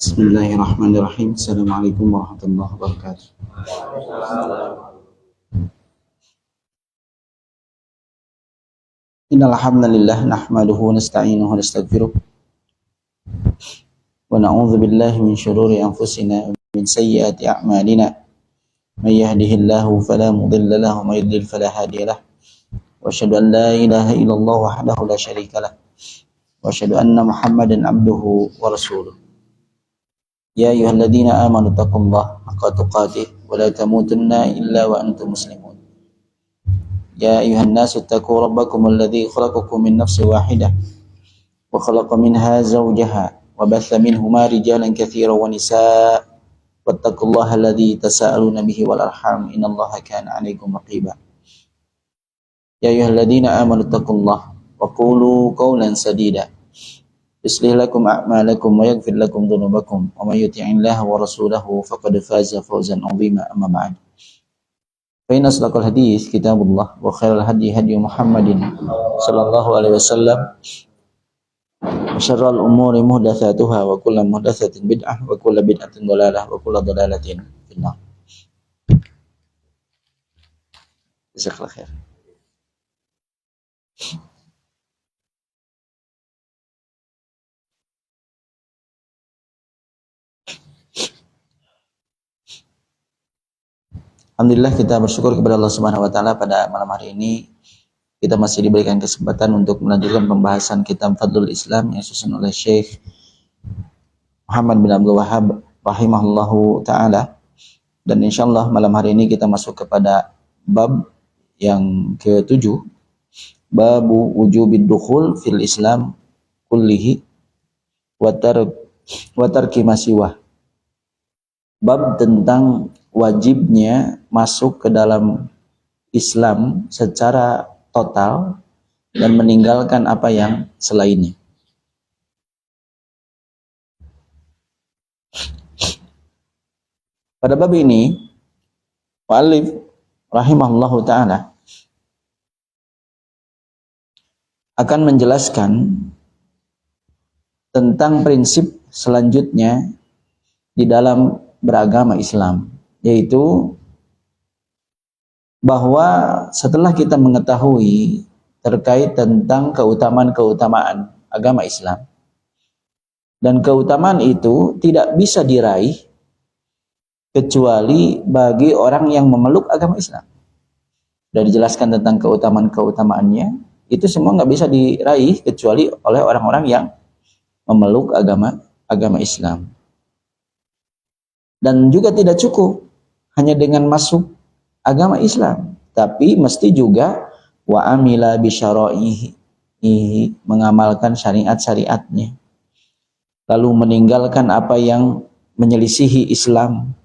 Bismillahirrahmanirrahim. Assalamualaikum warahmatullahi wabarakatuh. Innal hamdalillah nahmaduhu wa nasta'inuhu wa nastaghfiruh wa na'udzu billahi min shururi anfusina wa min sayyiati a'malina. May yahdihillahu fala mudilla lahu wa may yudlil fala hadiya lahu. Wa asyhadu an la ilaha illallah wahdahu la syarika lahu. Wa asyhadu anna Muhammadan abduhu wa rasuluh. Ya ayyuhalladzina amanu taqullaha haqqa tuqatih wa la tamutunna illa wa antum muslimun. Ya ayyuhan nasu taqu rabbakum alladzi khalaqakum min nafsin wahidah wa khalaqa minha zawjaha wa batha minhuma rijalan katsiran wa nisaa wattaqullaha alladzi tasaaluna bihi wal arham innallaha kana 'alaikum raqiba. Ya ayyuhalladzina amanu taqullaha wa qulu qawlan sadida yuslih lakum a'malakum wa yaghfir lakum dhunubakum wa may yuti'illaha wa rasulahu faqad faza fawzan 'azima amma ba'd. Fa inna asdaqal hadits kitabullah wa khairal hadi hadi Muhammadin sallallahu alaihi wasallam wa syarrul umuri muhdatsatuha wa kullu muhdatsatin bid'ah wa kullu bid'atin dhalalah wa kullu dhalalatin finnar. Jazakallahu khair. Alhamdulillah, kita bersyukur kepada Allah Subhanahu wa taala pada malam hari ini kita masih diberikan kesempatan untuk melanjutkan pembahasan kitab Fadlul Islam yang disusun oleh Syekh Muhammad bin Abdul Wahhab rahimahullahu taala. Dan insyaallah malam hari ini kita masuk kepada bab yang ke-7, babu wujubid dukhul fil Islam kullihi wa tarki masiwah. Bab tentang wajibnya masuk ke dalam Islam secara total dan meninggalkan apa yang selainnya. Pada bab ini, mu'allif rahimahullahu ta'ala akan menjelaskan tentang prinsip selanjutnya di dalam beragama Islam, yaitu bahwa setelah kita mengetahui terkait tentang keutamaan-keutamaan agama Islam, dan keutamaan itu tidak bisa diraih kecuali bagi orang yang memeluk agama Islam. Sudah dijelaskan tentang keutamaan-keutamaannya, itu semua nggak bisa diraih kecuali oleh orang-orang yang memeluk agama Islam. Dan juga tidak cukup hanya dengan masuk agama Islam, tapi mesti juga wa amila bi syara'ihi, mengamalkan syariat-syariatnya, lalu meninggalkan apa yang menyelisihi Islam.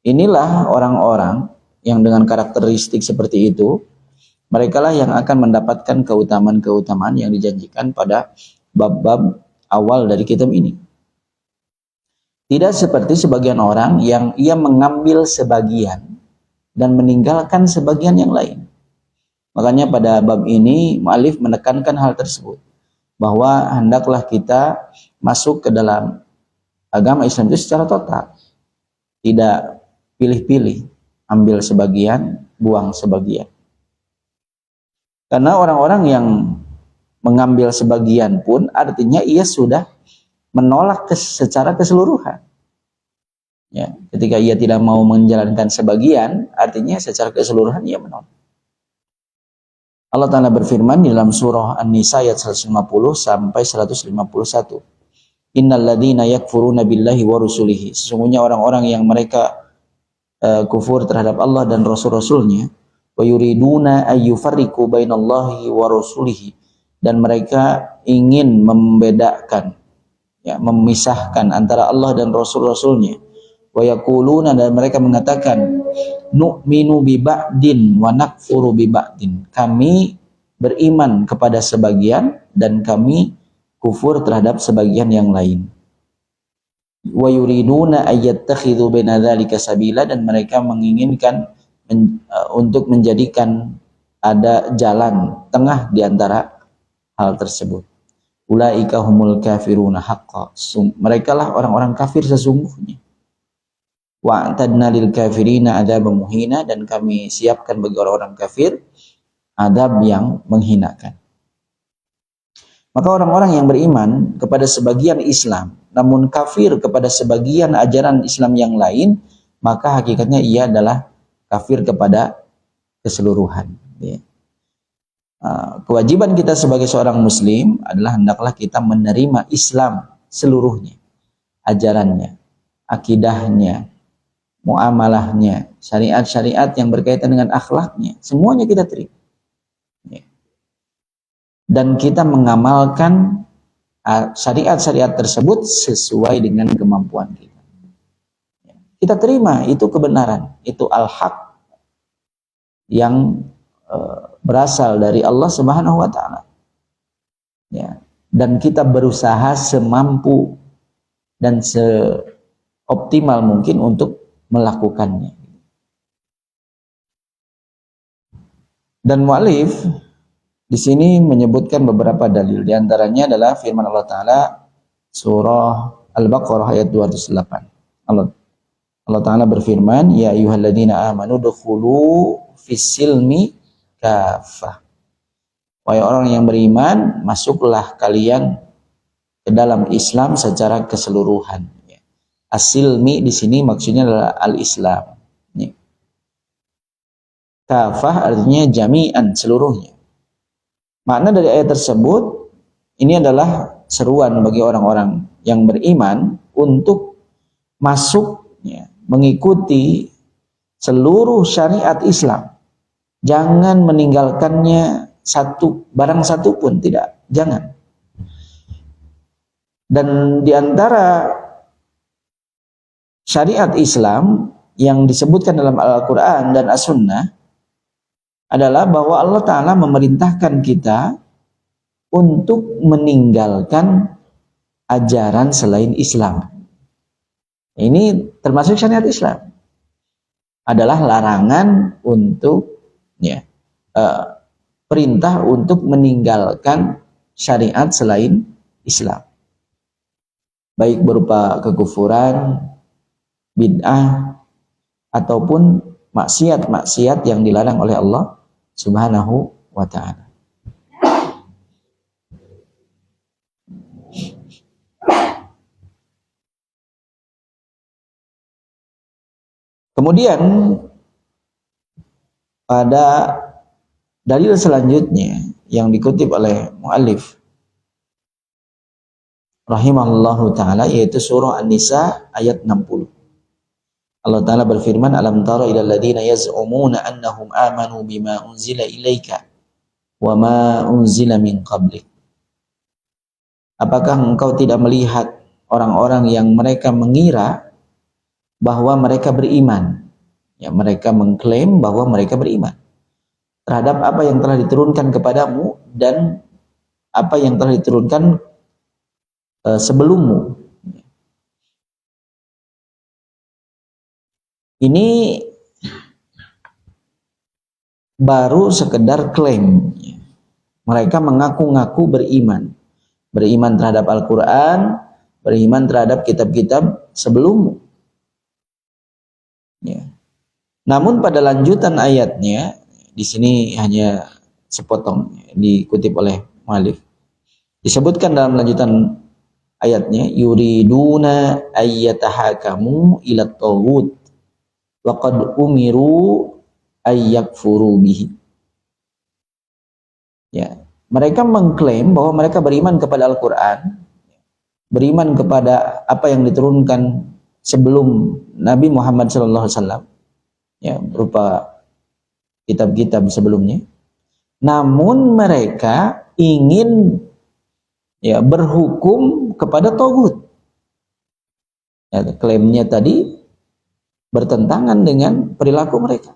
Inilah orang-orang yang dengan karakteristik seperti itu, merekalah yang akan mendapatkan keutamaan-keutamaan yang dijanjikan pada bab-bab awal dari kitab ini. Tidak seperti sebagian orang yang ia mengambil sebagian dan meninggalkan sebagian yang lain. Makanya pada bab ini mu'allif menekankan hal tersebut, bahwa hendaklah kita masuk ke dalam agama Islam itu secara total, tidak pilih-pilih, ambil sebagian, buang sebagian. Karena orang-orang yang mengambil sebagian pun artinya ia sudah menolak secara keseluruhan. Ya, ketika ia tidak mau menjalankan sebagian, artinya secara keseluruhan ia menolak. Allah Ta'ala berfirman di dalam surah An-Nisa ayat 150 sampai 151. Innal ladzina yakfuruna billahi wa rusulihi. Sesungguhnya orang-orang yang mereka kufur terhadap Allah dan rasul-rasulnya, wa yuriduna ayyufarriqu bainallahi wa rasulihi, dan mereka ingin membedakan, ya, memisahkan antara Allah dan rasul-rasulnya. Wa yaquluna, dan mereka mengatakan, nu'minu bi ba'din wa nakfuru bi ba'din, kami beriman kepada sebagian dan kami kufur terhadap sebagian yang lain. Wa yuriduna ayyattakhidhu baina dzalika sabila, dan mereka menginginkan untuk menjadikan ada jalan tengah di antara hal tersebut. Ulaika humul kafiruna haqqa. Mereka lah orang-orang kafir sesungguhnya. Wa a'tadna lil kafirina adzaban muhina, dan kami siapkan bagi orang-orang kafir adab yang menghinakan. Maka orang-orang yang beriman kepada sebagian Islam namun kafir kepada sebagian ajaran Islam yang lain, maka hakikatnya ia adalah kafir kepada keseluruhan. Kewajiban kita sebagai seorang muslim adalah hendaklah kita menerima Islam seluruhnya, ajarannya, akidahnya, muamalahnya, syariat-syariat yang berkaitan dengan akhlaknya, semuanya kita terima. Dan kita mengamalkan syariat-syariat tersebut sesuai dengan kemampuan kita. Kita terima itu kebenaran, itu al-haq yang berasal dari Allah Subhanahu wa taala. Ya, dan kita berusaha semampu dan seoptimal mungkin untuk melakukannya. Dan mu'allif di sini menyebutkan beberapa dalil. Di antaranya adalah firman Allah Ta'ala surah Al-Baqarah ayat 208. Allah Ta'ala berfirman, ya ayyuhalladzina amanu dukhulu fis-silmi kafah. Wahai orang yang beriman, masuklah kalian ke dalam Islam secara keseluruhan. As-silmi di sini maksudnya adalah al-Islam. Kafah artinya jami'an, seluruhnya. Makna dari ayat tersebut, ini adalah seruan bagi orang-orang yang beriman untuk masuk, mengikuti seluruh syariat Islam. Jangan meninggalkannya barang satu pun, tidak, jangan. Dan di antara syariat Islam yang disebutkan dalam Al-Quran dan As-Sunnah adalah bahwa Allah Ta'ala memerintahkan kita untuk meninggalkan ajaran selain Islam. Ini termasuk syariat Islam. Adalah larangan untuk perintah untuk meninggalkan syariat selain Islam. Baik berupa kekufuran, bid'ah, ataupun maksiat-maksiat yang dilarang oleh Allah Subhanahu wa ta'ala. Kemudian pada dalil selanjutnya yang dikutip oleh muallif rahimahullahu ta'ala, yaitu surah An-Nisa ayat 60. Allah Ta'ala berfirman, alam tara ilal ladhina yaz'umuna annahum amanu bima unzila ilaika wa ma unzila min qablik. Apakah engkau tidak melihat orang-orang yang mereka mengira bahwa mereka beriman? Ya, mereka mengklaim bahwa mereka beriman terhadap apa yang telah diturunkan kepadamu dan apa yang telah diturunkan sebelummu. Ini baru sekedar klaim. Mereka mengaku-ngaku beriman. Beriman terhadap Al-Quran, beriman terhadap kitab-kitab sebelummu. Ya. Namun pada lanjutan ayatnya, di sini hanya sepotong dikutip oleh muallif. Disebutkan dalam lanjutan ayatnya, yuriduna ayyatahakamu ila taghut waqad umiru ayyakfuru bihi. Ya, mereka mengklaim bahwa mereka beriman kepada Al-Quran, beriman kepada apa yang diturunkan sebelum Nabi Muhammad SAW, ya, berupa kitab-kitab sebelumnya. Namun mereka ingin berhukum kepada taghut. Ya, klaimnya tadi bertentangan dengan perilaku mereka.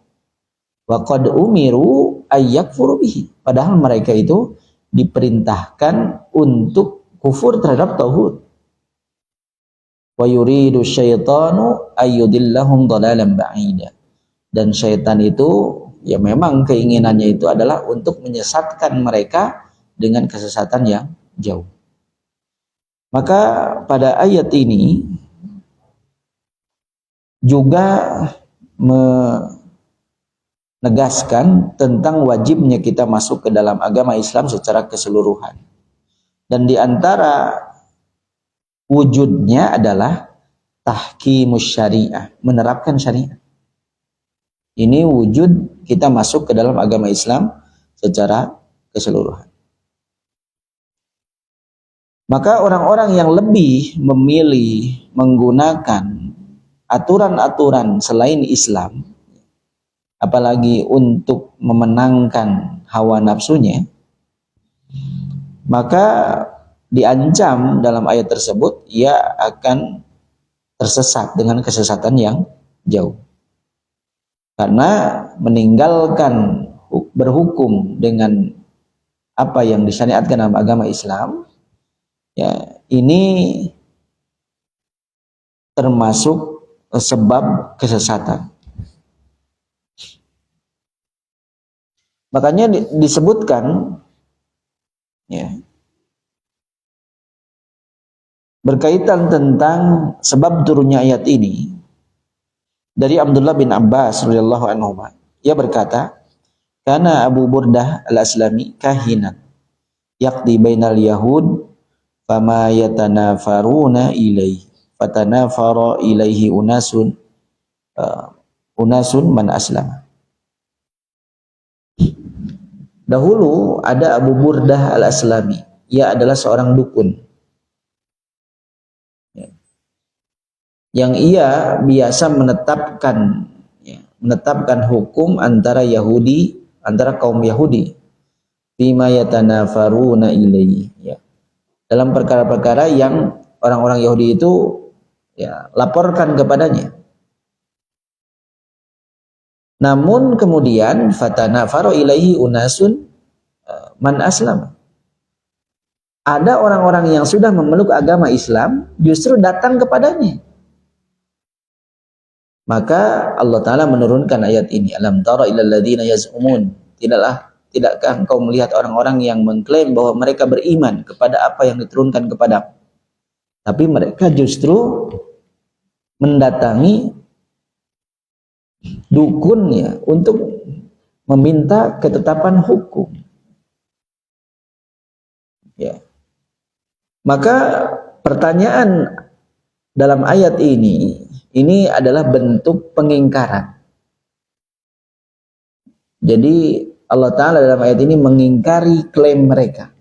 Wa qad umiru ayyakfuru bihi. Padahal mereka itu diperintahkan untuk kufur terhadap tauhid. Wa yuridu syaitanu ayyudillahum dhalalan ba'ida. Dan syaitan itu memang keinginannya itu adalah untuk menyesatkan mereka dengan kesesatan yang jauh. Maka pada ayat ini juga menegaskan tentang wajibnya kita masuk ke dalam agama Islam secara keseluruhan. Dan di antara wujudnya adalah tahkimus syariah, menerapkan syariat. Ini wujud kita masuk ke dalam agama Islam secara keseluruhan. Maka orang-orang yang lebih memilih menggunakan aturan-aturan selain Islam, apalagi untuk memenangkan hawa nafsunya, maka diancam dalam ayat tersebut ia akan tersesat dengan kesesatan yang jauh. Karena meninggalkan berhukum dengan apa yang disyariatkan dalam agama Islam, ya ini termasuk sebab kesesatan. Makanya disebutkan ya, berkaitan tentang sebab turunnya ayat ini dari Abdullah bin Abbas radhiyallahu anhu. Ia berkata, "Kana Abu Burdah al-Aslami kahinan yaqdi bainal yahud fama yatanafaruna ilaihi fatanafara ilaihi unasun man aslama." Dahulu ada Abu Burdah al-Aslami. Ia adalah seorang dukun yang ia biasa menetapkan hukum antara kaum Yahudi bima yatanafaruna ilaihi, ya, dalam perkara-perkara yang orang-orang Yahudi itu ya laporkan kepadanya. Namun kemudian fatanafaru ilaihi unasun man aslam. Ada orang-orang yang sudah memeluk agama Islam justru datang kepadanya. Maka Allah Ta'ala menurunkan ayat ini, alam tara ilal ladzina yaz'umun, tidakkah engkau melihat orang-orang yang mengklaim bahwa mereka beriman kepada apa yang diturunkan kepada, tapi mereka justru mendatangi dukunnya untuk meminta ketetapan hukum. Ya. Maka pertanyaan dalam ayat ini adalah bentuk pengingkaran. Jadi Allah Ta'ala dalam ayat ini mengingkari klaim mereka.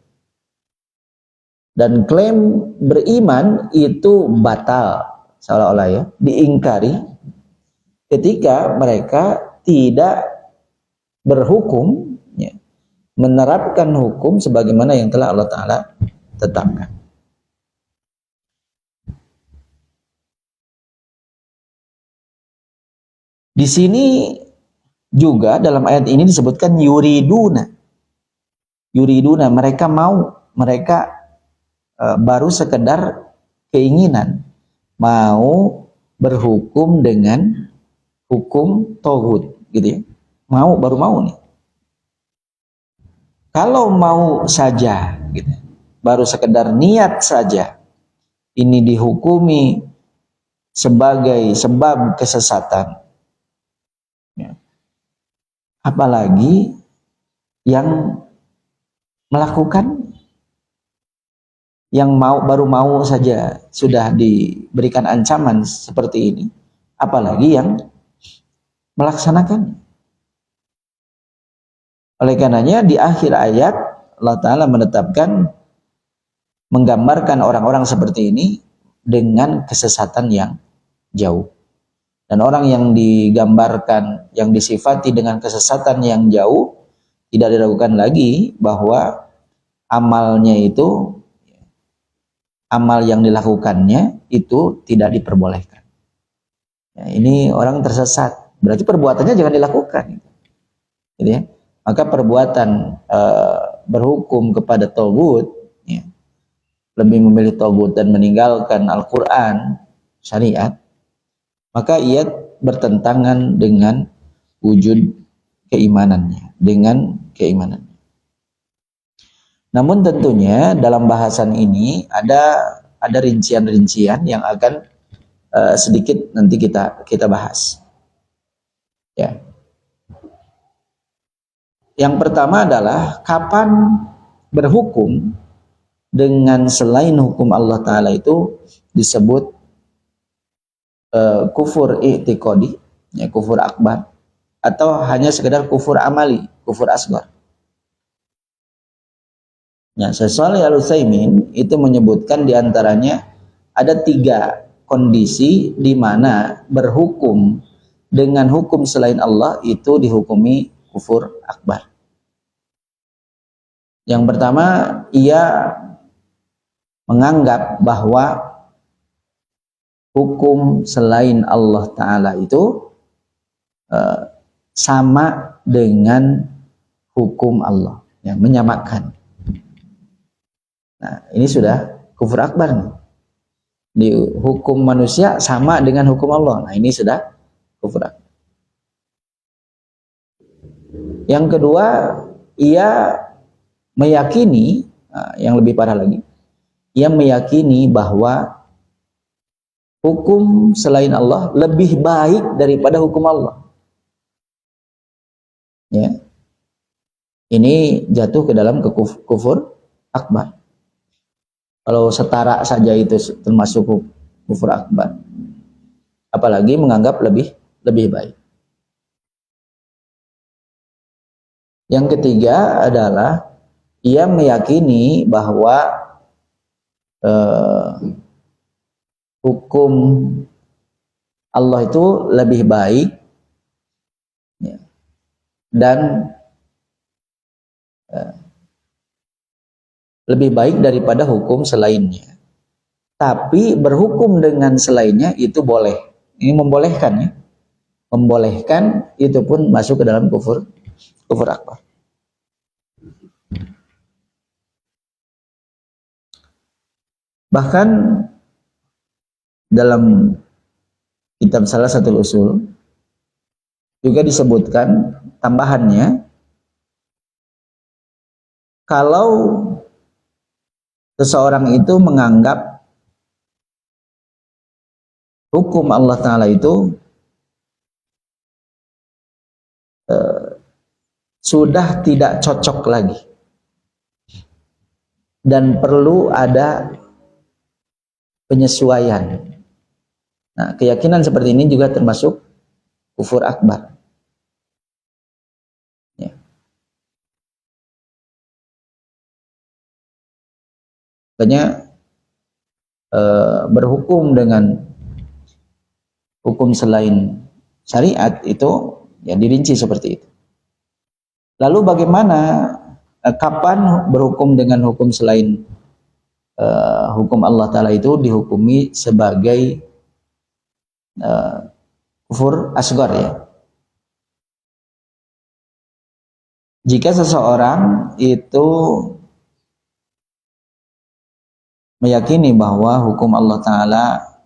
Dan klaim beriman itu batal, seolah-olah ya, diingkari ketika mereka tidak berhukum, ya, menerapkan hukum sebagaimana yang telah Allah Ta'ala tetapkan. Di sini juga dalam ayat ini disebutkan yuriduna, mereka baru sekedar keinginan mau berhukum dengan hukum tauhid, gitu ya. Baru mau nih. Kalau mau saja, gitu, baru sekedar niat saja, ini dihukumi sebagai sebab kesesatan. Ya. Apalagi yang melakukan, yang baru mau saja sudah diberikan ancaman seperti ini, apalagi yang melaksanakan. Oleh karenanya di akhir ayat Allah Ta'ala menetapkan, menggambarkan orang-orang seperti ini dengan kesesatan yang jauh. Dan orang yang digambarkan, yang disifati dengan kesesatan yang jauh, tidak diragukan lagi bahwa amalnya itu, amal yang dilakukannya itu tidak diperbolehkan. Ya, ini orang tersesat, berarti perbuatannya jangan dilakukan. Gitu ya. Maka perbuatan berhukum kepada tauhid, ya, lebih memilih tauhid dan meninggalkan Al-Quran, syariat, maka ia bertentangan dengan wujud keimanannya, Namun tentunya dalam bahasan ini ada ada rincian-rincian yang akan sedikit nanti kita bahas. Ya. Yang pertama adalah kapan berhukum dengan selain hukum Allah Ta'ala itu disebut kufur i'tiqadi, ya, kufur akbar, atau hanya sekedar kufur amali, kufur asghar. Ya, Syekh Shalih Al-Utsaimin itu menyebutkan diantaranya ada 3 kondisi di mana berhukum dengan hukum selain Allah itu dihukumi kufur akbar. Yang pertama, ia menganggap bahwa hukum selain Allah Ta'ala itu sama dengan hukum Allah, yang menyamakan. Nah, ini sudah kufur akbar nih. Di hukum manusia sama dengan hukum Allah. Nah, ini sudah kufur akbar. Yang kedua, ia meyakini, yang lebih parah lagi, ia meyakini bahwa hukum selain Allah lebih baik daripada hukum Allah. Ya. Ini jatuh ke dalam kufur akbar. Kalau setara saja itu termasuk kufur akbar. Apalagi menganggap lebih baik. Yang ketiga adalah ia meyakini bahwa hukum Allah itu lebih baik, ya, dan lebih baik daripada hukum selainnya. Tapi berhukum dengan selainnya itu boleh. Ini membolehkan, ya. Membolehkan, itu pun masuk ke dalam kufur akbar. Bahkan dalam kitab salah satu usul juga disebutkan tambahannya, kalau seseorang itu menganggap hukum Allah Ta'ala itu sudah tidak cocok lagi dan perlu ada penyesuaian. Nah, keyakinan seperti ini juga termasuk kufur akbar. Ya. Makanya berhukum dengan hukum selain syariat itu ya dirinci seperti itu. Lalu bagaimana kapan berhukum dengan hukum selain hukum Allah Ta'ala itu dihukumi sebagai kufur asghar, ya. Jika seseorang itu meyakini bahwa hukum Allah Ta'ala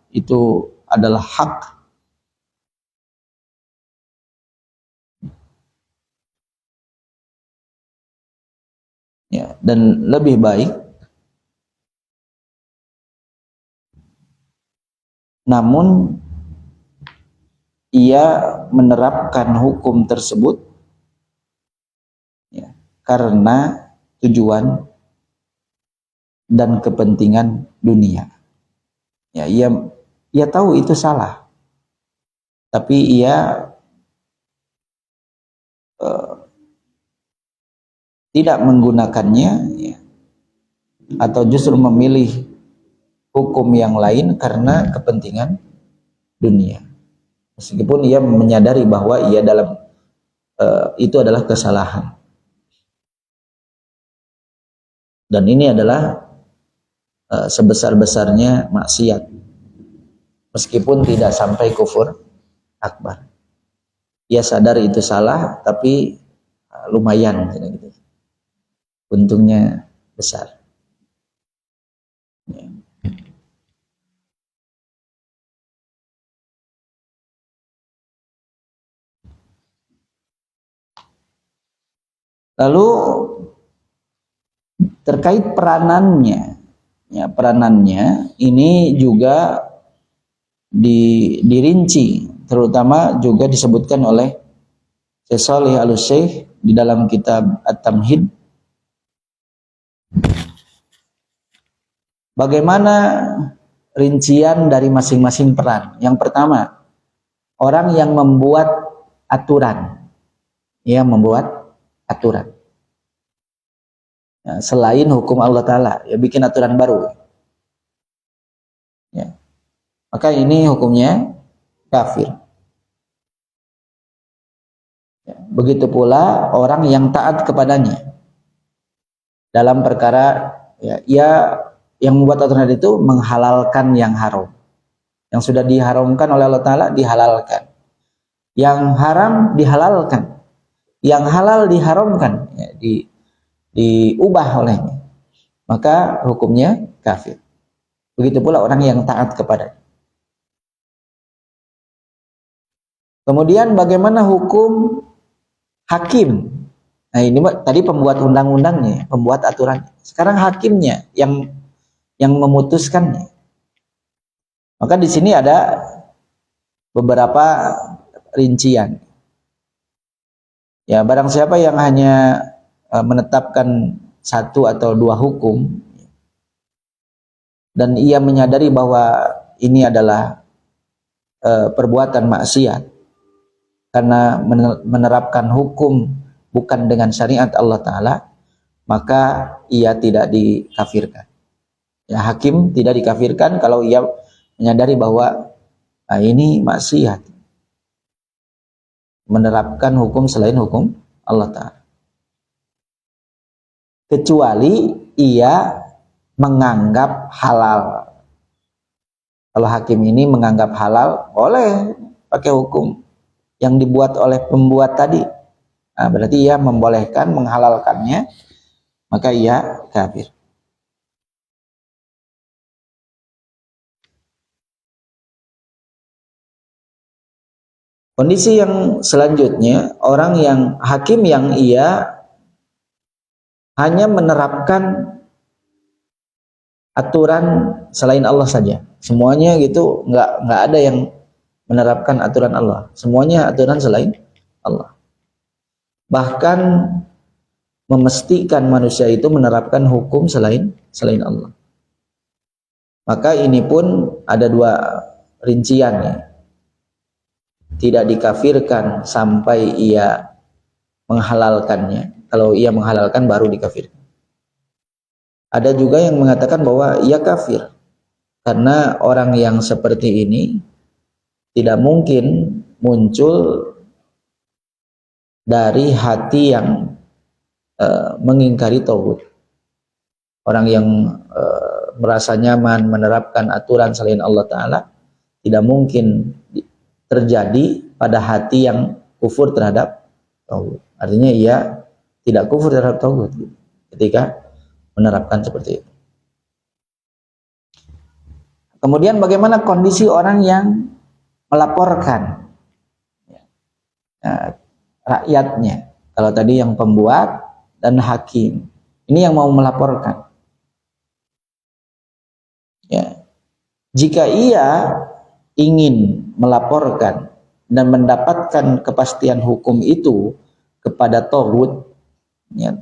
itu adalah hak, ya, dan lebih baik, namun ia menerapkan hukum tersebut, ya, karena tujuan dan kepentingan dunia. Ya, ia tahu itu salah, tapi ia tidak menggunakannya, ya, atau justru memilih hukum yang lain karena kepentingan dunia. Meskipun ia menyadari bahwa ia dalam itu adalah kesalahan. Dan ini adalah sebesar-besarnya maksiat. Meskipun tidak sampai kufur akbar. Ia sadar itu salah, tapi lumayan gitu. Untungnya besar. Ya. Lalu terkait peranannya, ya, peranannya ini juga dirinci, terutama juga disebutkan oleh Syekh Shalih Al-Utsaimin di dalam kitab At-Tamhid. Bagaimana rincian dari masing-masing peran? Yang pertama, orang yang membuat aturan, ya, membuat aturan. Ya, selain hukum Allah Ta'ala, ya, bikin aturan baru. Ya. Maka ini hukumnya kafir. Ya. Begitu pula orang yang taat kepadanya dalam perkara, ya, ia yang membuat aturan itu menghalalkan yang haram. Yang sudah diharamkan oleh Allah Ta'ala dihalalkan. Yang haram dihalalkan. Yang halal diharamkan, ya, diubah olehnya. Maka hukumnya kafir. Begitu pula orang yang taat kepadanya. Kemudian bagaimana hukum hakim? Nah, ini tadi pembuat undang-undangnya, pembuat aturan. Sekarang hakimnya yang memutuskannya. Maka di sini ada beberapa rincian. Ya, barang siapa yang hanya menetapkan satu atau dua hukum dan ia menyadari bahwa ini adalah perbuatan maksiat karena menerapkan hukum bukan dengan syariat Allah Ta'ala, maka ia tidak dikafirkan. Ya, hakim tidak dikafirkan kalau ia menyadari bahwa ini maksiat, menerapkan hukum selain hukum Allah Ta'ala, kecuali ia menganggap halal. Kalau hakim ini menganggap halal, boleh pakai hukum yang dibuat oleh pembuat tadi. Nah, berarti ia membolehkan, menghalalkannya, maka ia kafir. Kondisi yang selanjutnya, orang yang hakim yang ia hanya menerapkan aturan selain Allah saja. Semuanya gitu, nggak ada yang menerapkan aturan Allah. Semuanya aturan selain Allah. Bahkan memastikan manusia itu menerapkan hukum selain Allah. Maka ini pun ada dua rinciannya. Tidak dikafirkan sampai ia menghalalkannya. Kalau ia menghalalkan baru dikafirkan. Ada juga yang mengatakan bahwa ia kafir karena orang yang seperti ini tidak mungkin muncul dari hati yang mengingkari tauhid. Orang yang merasa nyaman menerapkan aturan selain Allah Ta'ala tidak mungkin terjadi pada hati yang kufur terhadap tauhid. Artinya ia tidak kufur terhadap tauhid ketika menerapkan seperti itu. Kemudian bagaimana kondisi orang yang melaporkan rakyatnya? Kalau tadi yang pembuat dan hakim, ini yang mau melaporkan. Ya. Jika ia ingin melaporkan dan mendapatkan kepastian hukum itu kepada tauhid, ya,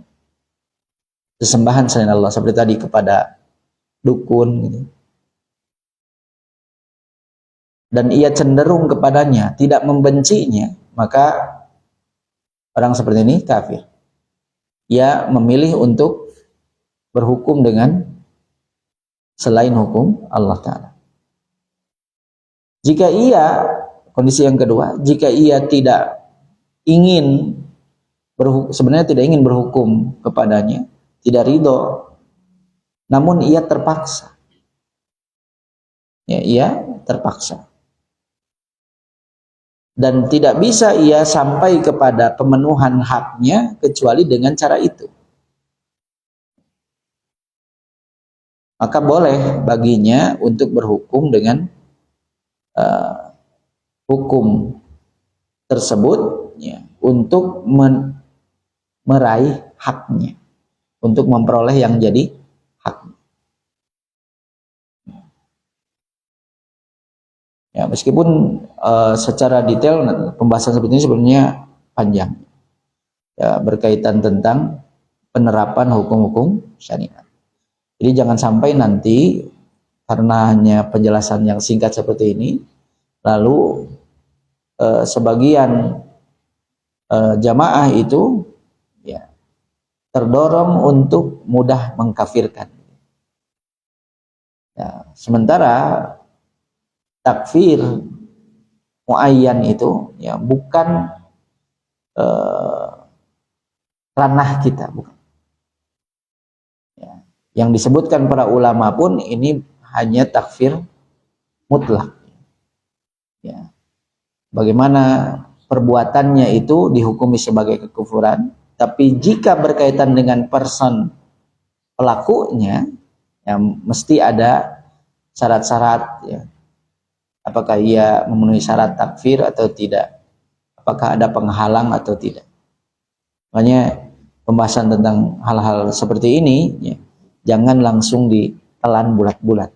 sesembahan selain Allah, seperti tadi kepada dukun gitu, dan ia cenderung kepadanya, tidak membencinya, maka orang seperti ini kafir. Ia memilih untuk berhukum dengan selain hukum Allah Ta'ala. Jika ia, kondisi yang kedua, jika ia tidak ingin sebenarnya tidak ingin berhukum kepadanya, tidak ridho, namun ia terpaksa. Ya, ia terpaksa. Dan tidak bisa ia sampai kepada pemenuhan haknya kecuali dengan cara itu. Maka boleh baginya untuk berhukum dengan hukum tersebut, ya, untuk meraih haknya, untuk memperoleh yang jadi hak. Ya, meskipun secara detail pembahasan seperti ini sebenarnya panjang. Ya, berkaitan tentang penerapan hukum-hukum syariat. Jadi jangan sampai nanti karena hanya penjelasan yang singkat seperti ini, lalu sebagian jamaah itu ya terdorong untuk mudah mengkafirkan. Ya, sementara takfir muayyan itu ya bukan ranah kita, bukan. Ya, yang disebutkan para ulama pun ini hanya takfir mutlak. Ya, bagaimana perbuatannya itu dihukumi sebagai kekufuran, tapi jika berkaitan dengan person pelakunya, ya mesti ada syarat-syarat. Ya. Apakah ia memenuhi syarat takfir atau tidak? Apakah ada penghalang atau tidak? Makanya pembahasan tentang hal-hal seperti ini ya, jangan langsung ditelan bulat-bulat,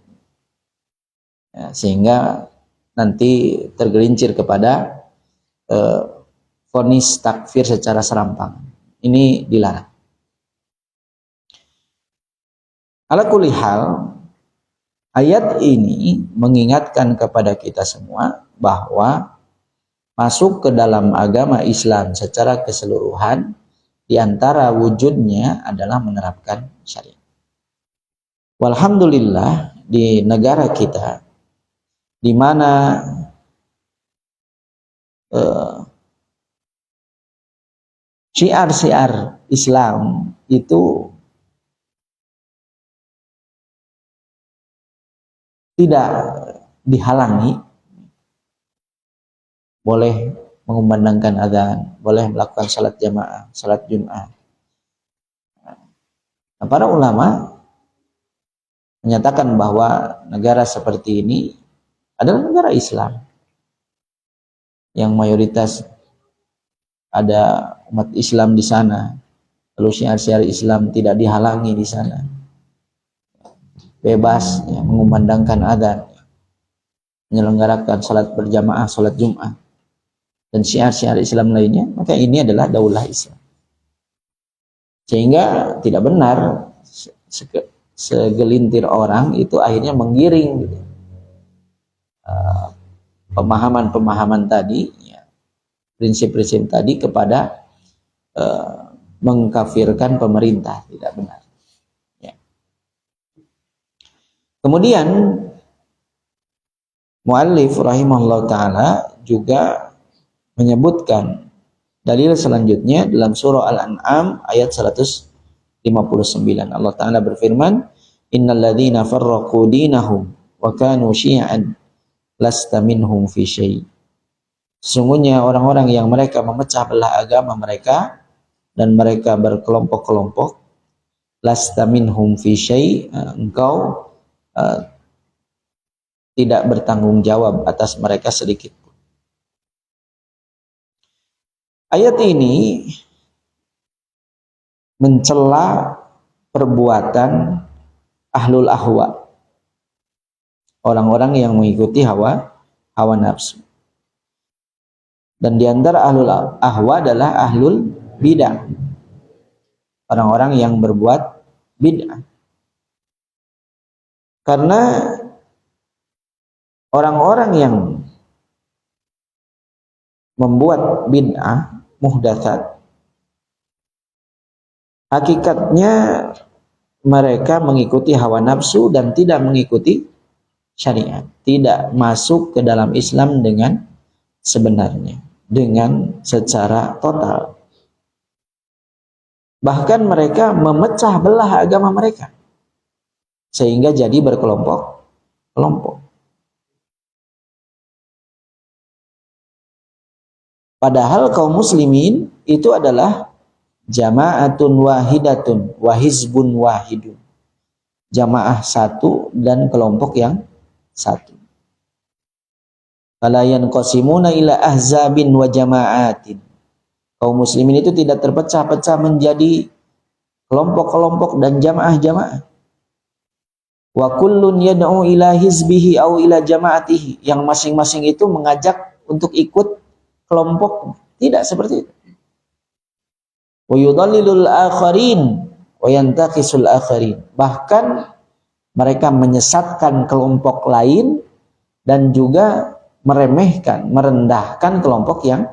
ya, sehingga nanti tergelincir kepada vonis takfir secara serampang. Ini dilarang. Ala kulli hal, ayat ini mengingatkan kepada kita semua bahwa masuk ke dalam agama Islam secara keseluruhan di antara wujudnya adalah menerapkan syariat. Walhamdulillah di negara kita di mana syiar-syiar Islam itu tidak dihalangi, boleh mengumandangkan adzan, boleh melakukan salat jamaah, salat Jumat. Nah, para ulama menyatakan bahwa negara seperti ini adalah negara Islam yang mayoritas ada umat Islam di sana, lalu syiar-syiar Islam tidak dihalangi di sana, bebas ya, mengumandangkan adzan, menyelenggarakan salat berjamaah, salat Jumat, dan syiar-syiar Islam lainnya, maka ini adalah daulah Islam. Sehingga tidak benar segelintir orang itu akhirnya menggiring gitu, pemahaman-pemahaman tadi, ya, prinsip-prinsip tadi kepada mengkafirkan pemerintah. Tidak benar. Ya. Kemudian muallif rahimahullah ta'ala juga menyebutkan dalil selanjutnya dalam surah Al-An'am ayat 159. Allah Ta'ala berfirman, innal ladzina farraqu dinahum wa kanu syi'an lasta minhum fi syai'. Sesungguhnya orang-orang yang mereka memecah belah agama mereka dan mereka berkelompok-kelompok, lasta minhum fi syai', engkau tidak bertanggung jawab atas mereka sedikit. Ayat ini mencela perbuatan ahlul ahwa, orang-orang yang mengikuti hawa nafsu. Dan di antara ahlul ahwa adalah ahlul bid'ah, orang-orang yang berbuat bid'ah. Karena orang-orang yang membuat bid'ah, muhdatsat, hakikatnya mereka mengikuti hawa nafsu dan tidak mengikuti syariat, tidak masuk ke dalam Islam dengan sebenarnya, dengan secara total. Bahkan mereka memecah belah agama mereka sehingga jadi berkelompok-kelompok. Padahal kaum muslimin itu adalah jama'atun wahidatun wa hizbun wahidun. Jamaah satu dan kelompok yang satu. Fala yanqasimuna ila ahzabin wa jama'atin. Kaum muslimin itu tidak terpecah-pecah menjadi kelompok-kelompok dan jamaah-jamaah. Wa kullun yad'u ila hizbihi au ila jama'atihi, yang masing-masing itu mengajak untuk ikut kelompok. Tidak seperti itu. Wa yudallilul akharin wa yantaqisul akharin, bahkan mereka menyesatkan kelompok lain dan juga meremehkan, merendahkan kelompok yang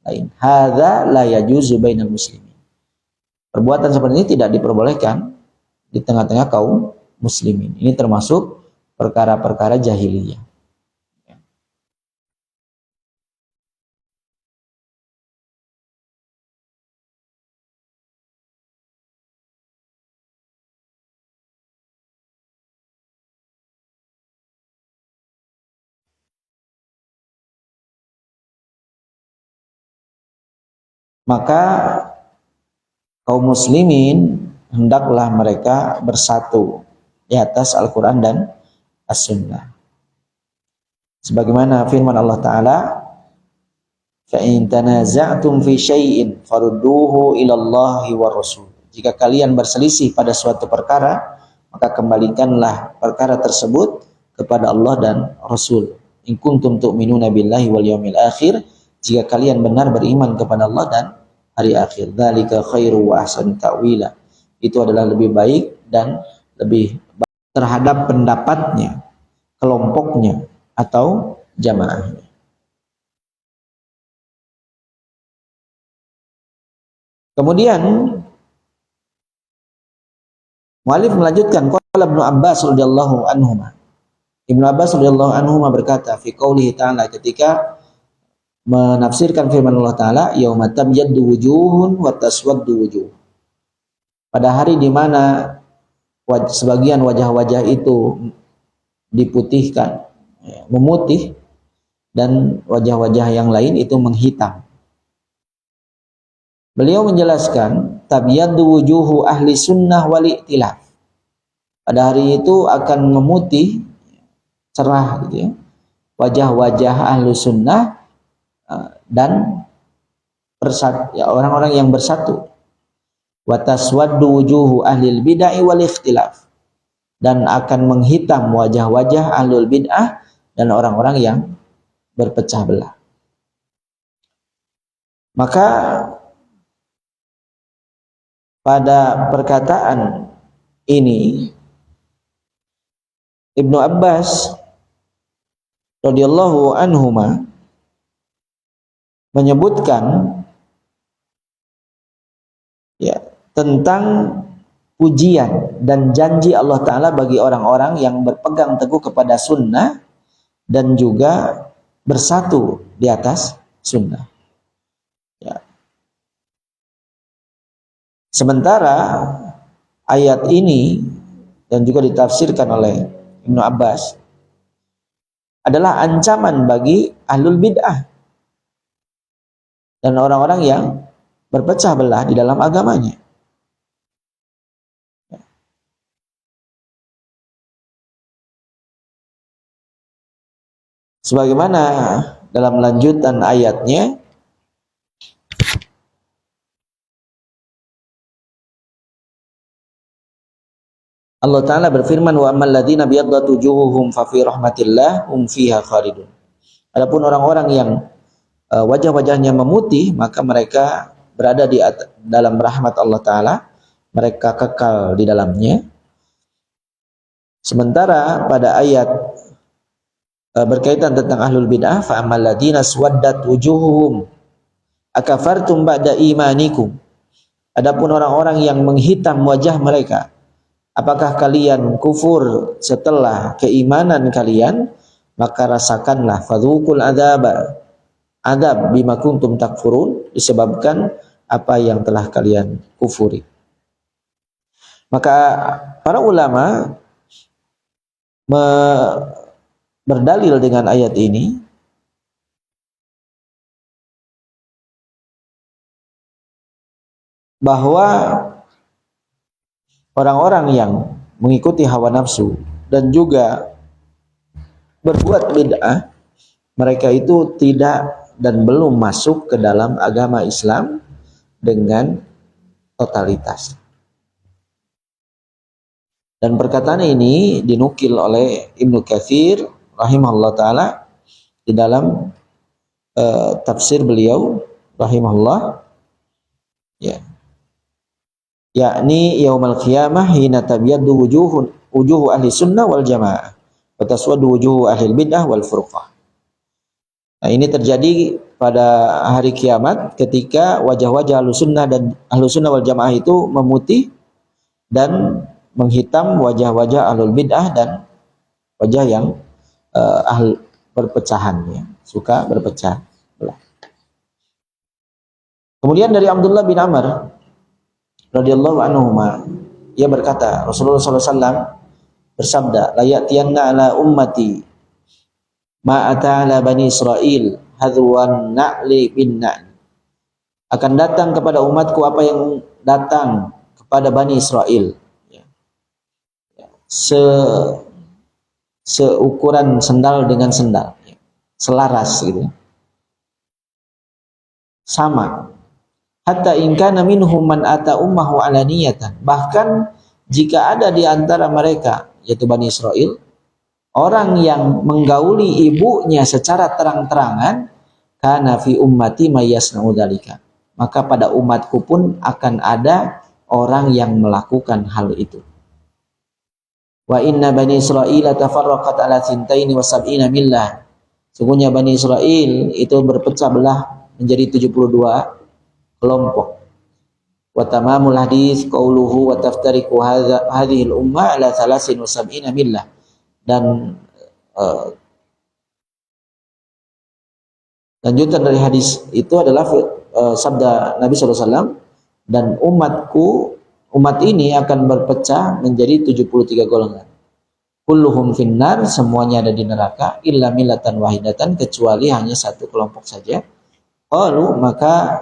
lain. Hadza la yajuzu bainal muslimin. Perbuatan seperti ini tidak diperbolehkan di tengah-tengah kaum muslimin. Ini termasuk perkara-perkara jahiliyah. Maka kaum muslimin hendaklah mereka bersatu di atas Al-Quran dan As-Sunnah. Sebagaimana firman Allah Ta'ala, فَإِن تَنَازَعْتُمْ فِي شَيْءٍ فَرُدُّوهُ إِلَى اللَّهِ وَالرَّسُولِ. Jika kalian berselisih pada suatu perkara, maka kembalikanlah perkara tersebut kepada Allah dan Rasul. In kuntum tu'minuna billahi wal yawmil akhir, jika kalian benar beriman kepada Allah dan hari akhir. Dzalika khairu wa ahsanu ta'wila. Itu adalah lebih baik dan lebih baik terhadap pendapatnya, kelompoknya atau jamaahnya. Kemudian mu'allif melanjutkan, qala Ibnu Abbas radhiyallahu anhuma. Ibnu Abbas radhiyallahu anhuma berkata fi qoulihi ta'ala, ketika menafsirkan firman Allah Ta'ala, yauma tabyaddu wujuhun wa taswaddu wujuh. Pada hari di mana sebagian wajah-wajah itu diputihkan, memutih, dan wajah-wajah yang lain itu menghitam. Beliau menjelaskan, tabyaddu wujuhu ahli sunnah wal i'tilaf. Pada hari itu akan memutih, cerah gitu ya, wajah-wajah ahli sunnah dan orang-orang yang bersatu. Wa taswaddu wujuhu ahlil bid'ah wal ikhtilaf, dan akan menghitam wajah-wajah ahlul bid'ah dan orang-orang yang berpecah belah. Maka pada perkataan ini Ibnu Abbas radhiyallahu anhuma menyebutkan ya tentang pujian dan janji Allah Ta'ala bagi orang-orang yang berpegang teguh kepada sunnah dan juga bersatu di atas sunnah. Ya. Sementara ayat ini dan juga ditafsirkan oleh Ibnu Abbas adalah ancaman bagi ahlul bid'ah dan orang-orang yang berpecah belah di dalam agamanya. Sebagaimana dalam lanjutan ayatnya, Allah Ta'ala berfirman, wa ammal ladzina biyaddat wujuhuhum fa fi rahmatillah hum fiha khalidun. Adapun orang-orang yang wajah-wajahnya memutih, maka mereka berada di dalam rahmat Allah Ta'ala, mereka kekal di dalamnya. Sementara pada ayat berkaitan tentang ahlul bid'ah, fa ammal ladzina swaddat wujuhuhum akafartum ba'da imanikum. Adapun orang-orang yang menghitam wajah mereka, apakah kalian kufur setelah keimanan kalian? Maka rasakanlah fadzuqul azab bima kuntum takfurun, disebabkan apa yang telah kalian kufuri. Maka para ulama berdalil dengan ayat ini bahwa orang-orang yang mengikuti hawa nafsu dan juga berbuat bid'ah, mereka itu tidak dan belum masuk ke dalam agama Islam dengan totalitas. Dan perkataan ini dinukil oleh Ibnu Katsir rahimahullah taala di dalam tafsir beliau rahimahullah, ya, yakni yaumal qiyamah hina tabyaddu wujuhu ahli sunnah wal jamaah wa taswaddu wujuhu ahli bid'ah wal furqah. Nah, ini terjadi pada hari kiamat ketika wajah-wajah ahlu sunnah dan ahlu sunnah wal jamaah itu memutih dan menghitam wajah-wajah ahlul bid'ah dan wajah yang perpecahan, ya, suka berpecah belah. Kemudian dari Abdullah bin Amr radhiyallahu anhuma, ia berkata, Rasulullah SAW bersabda, la ya'tiyanna ala ummati ma ata'ala bani Israel hadwan na'li bin na'li. Akan datang kepada umatku apa yang datang kepada Bani Israel, seukuran sendal dengan sendal, selaras gitu, sama. Hatta in kana minhum man ata ummahu alaniyatan, bahkan jika ada di antara mereka, yaitu Bani Israel, orang yang menggauli ibunya secara terang-terangan, kana fi ummati may yasna'u dzalika, maka pada umatku pun akan ada orang yang melakukan hal itu. Wa inna Bani Israil tafarraqat ala thintaini wa sab'ina millah. Sungguhnya Bani Israil itu berpecah belah menjadi 72 kelompok. Wa tamamul hadis qauluhu wa taftariqu hadhihi al-ummah ala 73 millah. Dan lanjutan dari hadis itu adalah sabda Nabi SAW, dan umat ini akan berpecah menjadi 73 golongan. Kulluhum finnar, semuanya ada di neraka, illa millatan wahidatan, kecuali hanya satu kelompok saja. Qalu, maka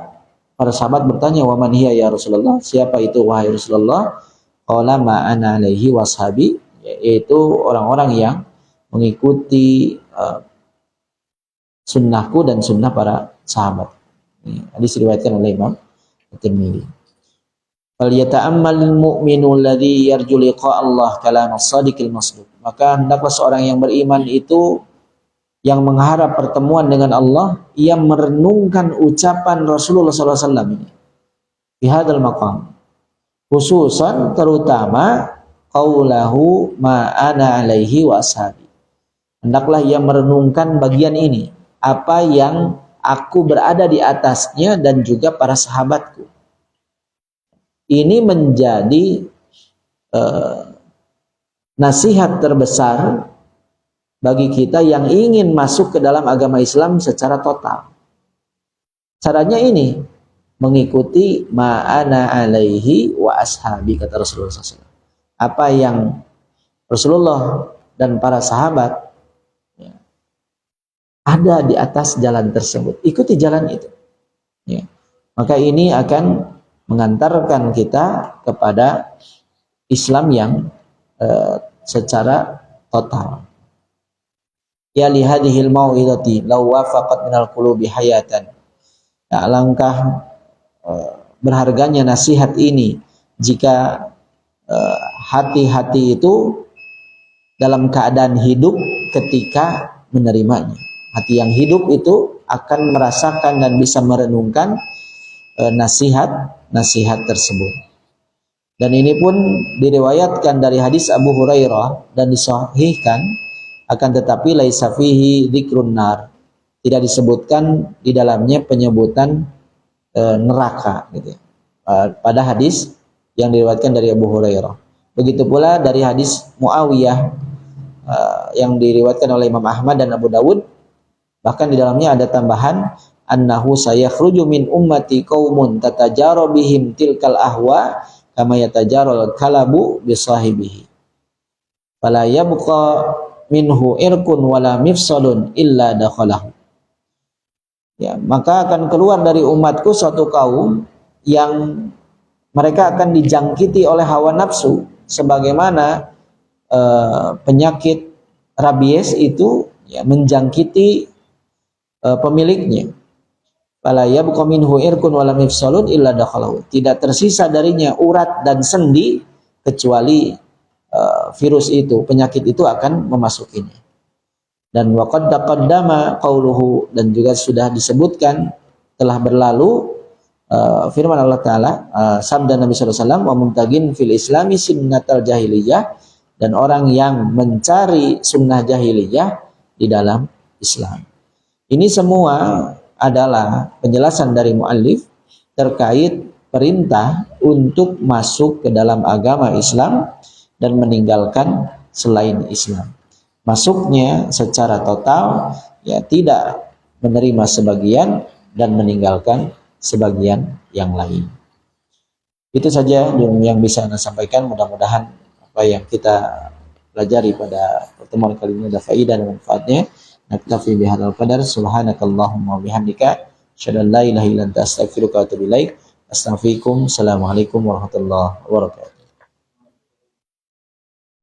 para sahabat bertanya, wa man hiya ya Rasulullah, siapa itu wahai Rasulullah? Qala ma ana alaihi washabi, yaitu orang-orang yang mengikuti sunnahku dan sunnah para sahabat. Ini hadis diriwayatkan oleh Imam At-Tirmidzi. Falyata'ammalul mu'minu alladhi yarju liqa Allah kalam as-sadiqil masduq. Maka hendaklah seorang yang beriman itu yang mengharap pertemuan dengan Allah, ia merenungkan ucapan Rasulullah SAW ini di hadzal maqam, khususan terutama qaulahu ma ana alaihi wa ashabi. Hendaklah ia merenungkan bagian ini, apa yang aku berada di atasnya dan juga para sahabatku. Ini menjadi nasihat terbesar bagi kita yang ingin masuk ke dalam agama Islam secara total. Caranya ini, mengikuti ma'ana alaihi wa ashabi, kata Rasulullah SAW. Apa yang Rasulullah dan para sahabat ada di atas jalan tersebut, ikuti jalan itu. Ya. Maka ini akan mengantarkan kita kepada Islam yang secara total. Ya li hadhil mau'izati law wafaqat minal qulubi hayatan. Ya, alangkah berharganya nasihat ini jika hati-hati itu dalam keadaan hidup ketika menerimanya. Hati yang hidup itu akan merasakan dan bisa merenungkan nasihat tersebut. Dan ini pun diriwayatkan dari hadis Abu Hurairah dan disahihkan, akan tetapi laisa fihi dzikrun nar, tidak disebutkan di dalamnya penyebutan neraka gitu. Pada hadis yang diriwayatkan dari Abu Hurairah. Begitu pula dari hadis Muawiyah yang diriwayatkan oleh Imam Ahmad dan Abu Dawud, bahkan di dalamnya ada tambahan annahu sayakhruju min ummati qaumun tatajaru bihim tilkal ahwa kama yatajaral kalabu bi sahibihi fala yabqa minhu irkun wala mifsalun illa dakhalahu. Ya, maka akan keluar dari umatku suatu kaum yang mereka akan dijangkiti oleh hawa nafsu sebagaimana penyakit rabies itu ya menjangkiti pemiliknya. Fala yabqa minhu irkun wala mifsalun illa dakhalahu. Tidak tersisa darinya urat dan sendi kecuali virus itu, penyakit itu akan memasukinya. Dan waqad taqaddama qauluhu, dan juga sudah disebutkan, telah berlalu firman Allah Ta'ala, sabda Nabi SAW, wa muntagin fil islami sunnatal jahiliyah, dan orang yang mencari sunnah jahiliyah di dalam Islam. Ini semua adalah penjelasan dari muallif terkait perintah untuk masuk ke dalam agama Islam dan meninggalkan selain Islam. Masuknya secara total, ya, tidak menerima sebagian dan meninggalkan sebagian yang lain. Itu saja yang bisa Anda sampaikan. Mudah-mudahan apa yang kita pelajari pada pertemuan kali ini ada faedah dan manfaatnya. Naktafi bihadzal qadar. Subhanakallahumma wabihamdika, asyhadu an la ilaha illa anta, astaghfiruka wa atubu ilaik. Assalamualaikum warahmatullahi wabarakatuh.